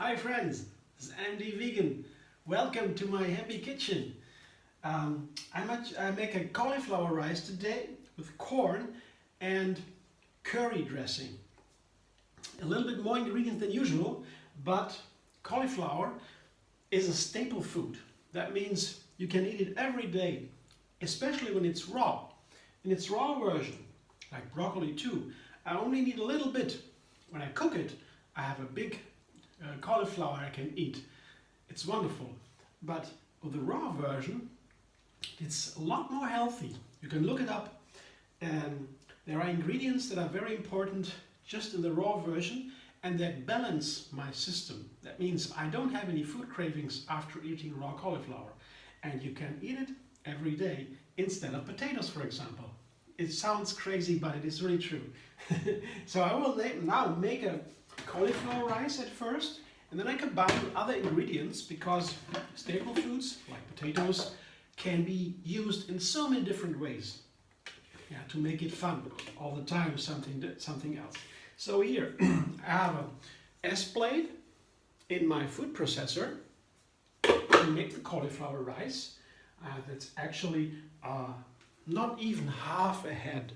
Hi friends, this is Andy Vegan. Welcome to my happy kitchen. I make a cauliflower rice today with corn and curry dressing. A little bit more ingredients than usual, but cauliflower is a staple food. That means you can eat it every day, especially when it's raw. In its raw version, like broccoli too, I only need a little bit. When I cook it, I have a big cauliflower I can eat. It's wonderful. But with the raw version, it's a lot more healthy. You can look it up. There are ingredients that are very important just in the raw version and that balance my system. That means I don't have any food cravings after eating raw cauliflower. And you can eat it every day instead of potatoes, for example. It sounds crazy, but it is really true. So I will now make a cauliflower rice at first, and then I combine with other ingredients because staple foods like potatoes can be used in so many different ways. Yeah, to make it fun all the time, something else. So here I have a S-blade in my food processor to make the cauliflower rice. That's actually not even half a head.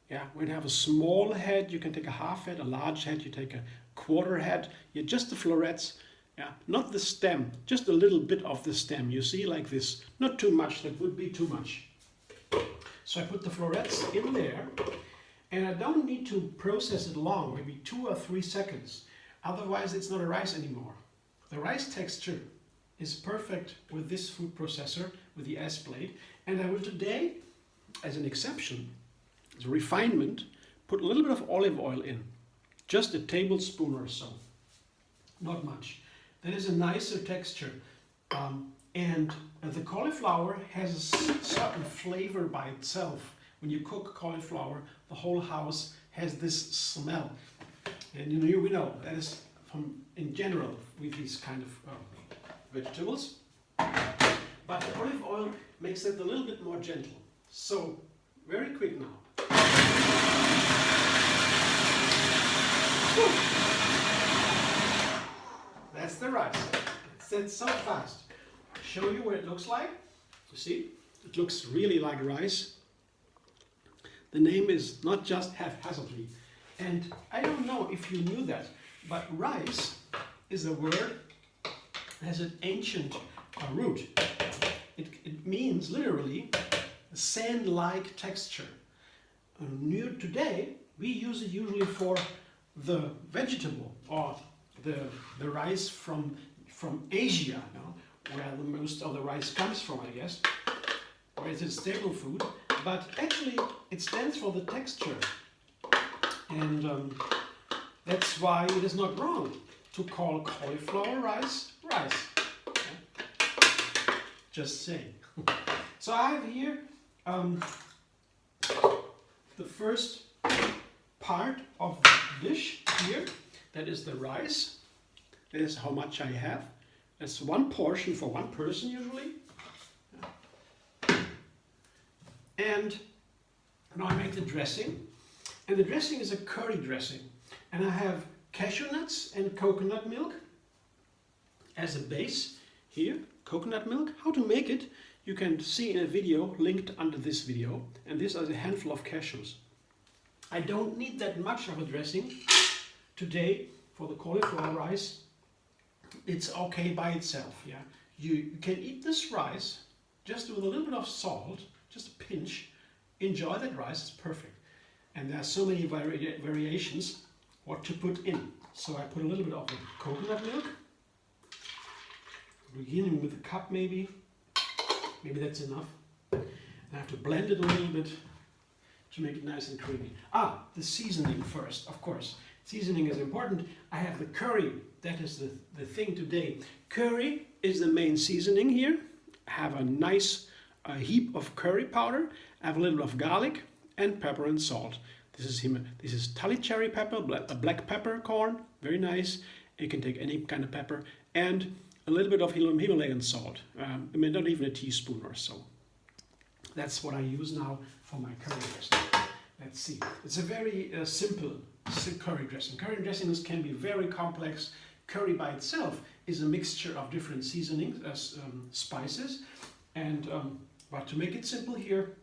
Yeah, when you have a small head, you can take a half head. A large head, you take a quarter head. Yeah, just the florets. Yeah, not the stem, just a little bit of the stem. You see, like this. Not too much. That would be too much. So I put the florets in there, and I don't need to process it long, maybe 2 or 3 seconds. Otherwise, it's not a rice anymore. The rice texture is perfect with this food processor, with the S-blade. And I will today, as an exception, as a refinement, put a little bit of olive oil in. Just a tablespoon or so. Not much. That is a nicer texture. And the cauliflower has a certain flavor by itself. When you cook cauliflower, the whole house has this smell. And we know that is in general with these kind of vegetables. But the olive oil makes it a little bit more gentle. So, very quick now. That's the rice. It's so fast. I'll show you what it looks like. You see, it looks really like rice. The name is not just haphazardly. And I don't know if you knew that, but rice is a word that has an ancient root. It means literally a sand-like texture. Today, we use it usually for the vegetable or the rice from Asia, where the most of the rice comes from, I guess, where it's a staple food. But actually, it stands for the texture. And that's why it is not wrong to call cauliflower rice rice. Okay? Just saying. So I have here the first part of the dish here. That is the rice. That is how much I have. That's one portion for one person usually. And now I make the dressing. And the dressing is a curry dressing. And I have cashew nuts and coconut milk as a base here. Coconut milk. How to make it, you can see in a video linked under this video. And this is a handful of cashews. I don't need that much of a dressing today for the cauliflower rice. It's okay by itself. Yeah, you can eat this rice just with a little bit of salt, just a pinch. Enjoy that rice. It's perfect. And there are so many variations what to put in. So I put a little bit of the coconut milk. Beginning with a cup maybe. Maybe that's enough. And I have to blend it a little bit to make it nice and creamy. The seasoning first, of course. Seasoning is important. I have the curry. That is the thing today. Curry is the main seasoning here. I have a nice heap of curry powder. I have a little of garlic and pepper and salt. This is Tully cherry pepper, a black peppercorn, very nice. You can take any kind of pepper, and a little bit of Himalayan salt. Not even a teaspoon or so. That's what I use now for my curry dressing. Let's see. It's a very simple curry dressing. Curry dressings can be very complex, Curry by itself is a mixture of different seasonings, spices, and but to make it simple here,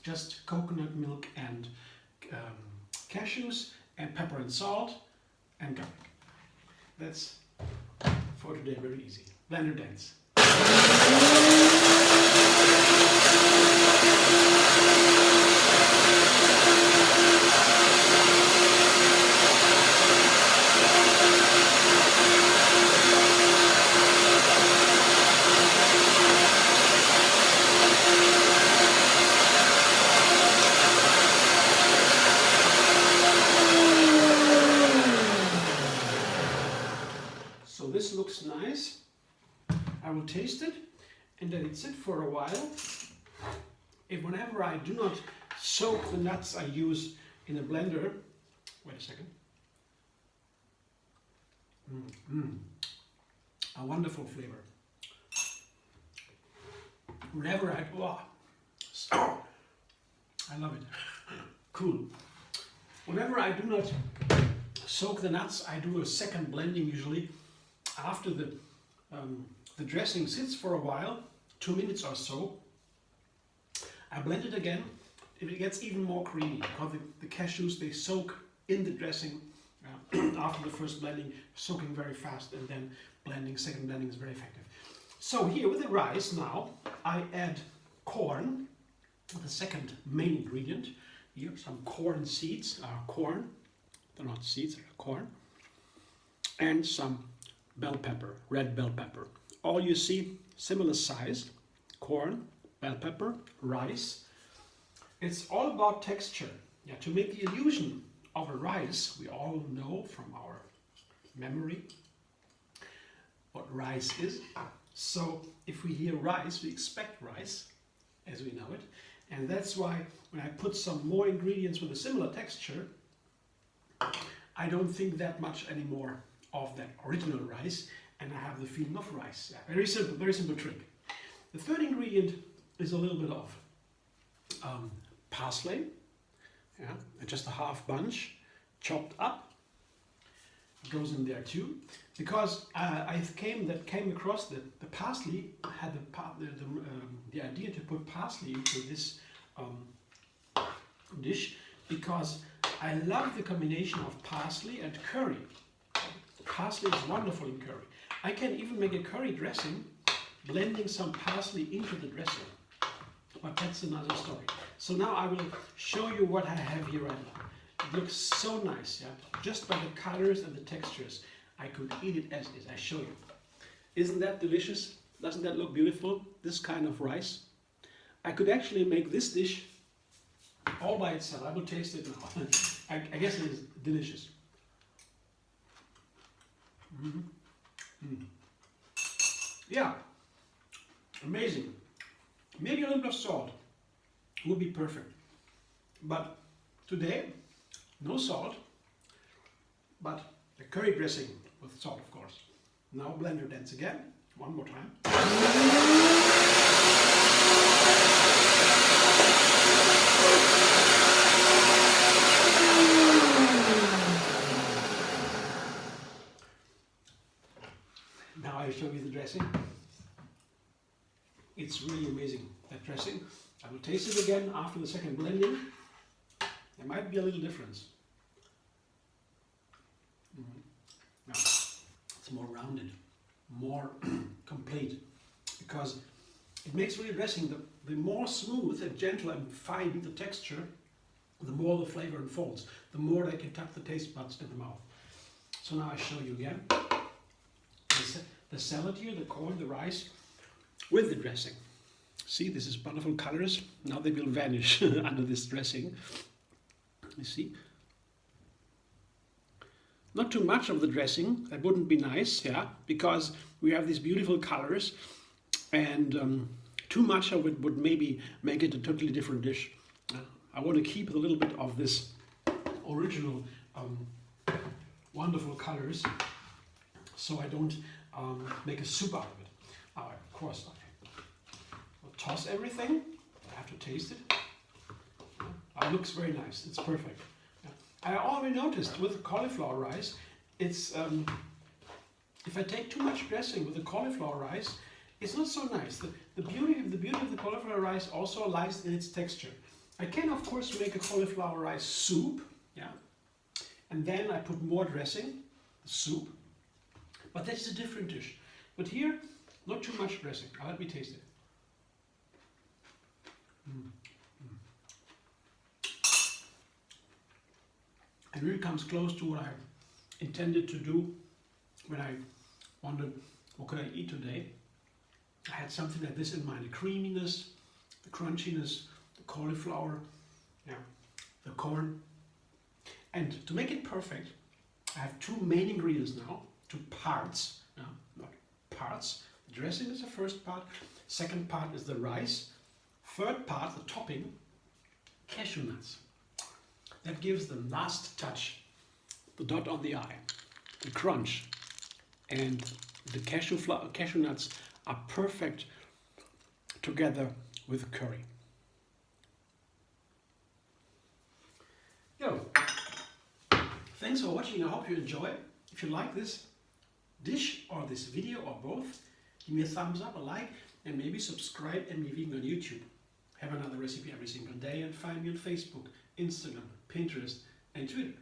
just coconut milk and cashews and pepper and salt and garlic. That's for today very easy. Blender dance. So this looks nice. I will taste it and let it sit for a while. Whenever I do not soak the nuts I use in a blender, wait a second. A wonderful flavor. Whenever I love it. Cool. Whenever I do not soak the nuts, I do a second blending usually after the dressing sits for a while, 2 minutes or so. I blend it again. It gets even more creamy because the cashews, they soak in the dressing after the first blending, soaking very fast, and then second blending is very effective. So here with the rice now, I add corn, the second main ingredient. Here some corn seeds, corn, they're not seeds, they're corn, and some bell pepper, red bell pepper. All you see, similar size, corn, bell pepper, rice. It's all about texture. Yeah, to make the illusion of a rice, we all know from our memory what rice is. So if we hear rice, we expect rice as we know it. And that's why when I put some more ingredients with a similar texture, I don't think that much anymore of that original rice, and I have the feeling of rice. Yeah, very simple trick. The third ingredient is a little bit of parsley, just a half bunch, chopped up. It goes in there too, because I came across the parsley. Had the idea to put parsley into this dish because I love the combination of parsley and curry. Parsley is wonderful in curry. I can even make a curry dressing blending some parsley into the dressing, but that's another story. So now I will show you what I have here right now. It looks so nice, yeah? Just by the colors and the textures. I could eat it as is. I show you. Isn't that delicious? Doesn't that look beautiful? This kind of rice. I could actually make this dish all by itself. I will taste it now. I guess it is delicious. Yeah, amazing. Maybe a little bit of salt would be perfect. But today, no salt, but the curry dressing with salt, of course. Now blender dance again, one more time. Now I show you the dressing. It's really amazing, that dressing. I will taste it again after the second blending. There might be a little difference. Now, it's more rounded, more complete, because it makes really dressing, the more smooth and gentle and fine the texture, the more the flavor unfolds, the more they can tap the taste buds in the mouth. So now I show you again. The salad here, the corn, the rice, with the dressing. See, this is wonderful colors. Now they will vanish under this dressing. You see? Not too much of the dressing, that wouldn't be nice, yeah, because we have these beautiful colors, and too much of it would maybe make it a totally different dish. I want to keep a little bit of this original wonderful colors, so I don't make a soup out of it. Of course, I'll toss everything. I have to taste it. It looks very nice. It's perfect. I already noticed with cauliflower rice, it's if I take too much dressing with the cauliflower rice, it's not so nice. The beauty of the cauliflower rice also lies in its texture. I can of course make a cauliflower rice soup, yeah, and then I put more dressing, the soup, but that's a different dish. But here, not too much dressing. Let me taste it. It really comes close to what I intended to do when I wondered, what could I eat today? I had something like this in mind: the creaminess, the crunchiness, the cauliflower, yeah, the corn. And to make it perfect, I have two main ingredients now, two parts, no, not parts. The dressing is the first part, second part is the rice, third part, the topping, cashew nuts. That gives the last touch, the dot on the I, the crunch, and the cashew nuts are perfect together with curry. Yo, thanks for watching. I hope you enjoy. If you like this dish or this video or both, give me a thumbs up, a like, and maybe subscribe and be vegan on YouTube. Have another recipe every single day, and find me on Facebook, Instagram, Pinterest, and Twitter.